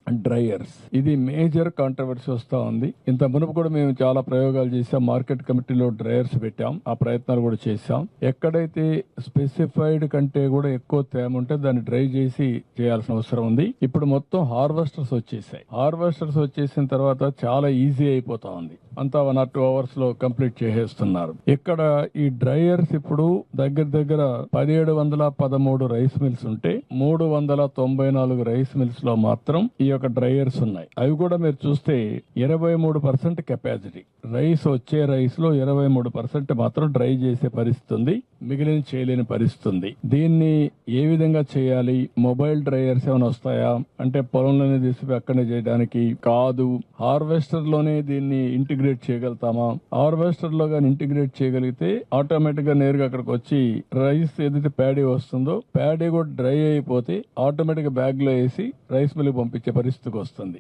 Dryers. ఇది major controversy వస్తా ఉంది. ఇంత మునుపు కూడా మేము చాలా ప్రయోగాలు చేసాం. మార్కెట్ కమిటీలో డ్రైయర్స్ పెట్టాం. ఆ ప్రయత్నాలు కూడా చేశాం. ఎక్కడైతే స్పెసిఫైడ్ కంటే కూడా ఎక్కువ తేమ ఉంటే దాన్ని డ్రై చేసి చేయాల్సిన అవసరం ఉంది. ఇప్పుడు మొత్తం హార్వెస్టర్స్ వచ్చేసాయి. హార్వెస్టర్స్ వచ్చేసిన తర్వాత చాలా ఈజీ అయిపోతా ఉంది. అంతా 1 or 2 hours లో కంప్లీట్ చేసేస్తున్నారు. ఇక్కడ ఈ డ్రైయర్స్ ఇప్పుడు దగ్గర దగ్గర 1713 రైస్ మిల్స్ ఉంటే 394 రైస్ మిల్స్ లో మాత్రం ఈ యొక్క డ్రైయర్స్ ఉన్నాయి. అవి కూడా మీరు చూస్తే 23% కెపాసిటీ. వచ్చే రైస్ లో 23% మాత్రం డ్రై చేసే పరిస్థితి ఉంది. మిగిలిన చేయలేని పరిస్థితి ఉంది. దీన్ని ఏ విధంగా చేయాలి? మొబైల్ డ్రైయర్స్ ఏమైనా వస్తాయా అంటే పొలంలోనే తీసి అక్కడనే చేయడానికి కాదు. హార్వెస్టర్ లోనే దీన్ని ఇంటిగ్రేట్ చేయగలుగుతామా? హార్వెస్టర్ లో కానీ ఇంటిగ్రేట్ చేయగలిగితే ఆటోమేటిక్ గా నేరుగా అక్కడికి వచ్చి రైస్ ఏదైతే ప్యాడీ వస్తుందో ప్యాడీ కూడా డ్రై అయిపోతే ఆటోమేటిక్ గా బ్యాగ్ లో వేసి రైస్ మిల్ పంపించే పరిస్థితికి వస్తుంది.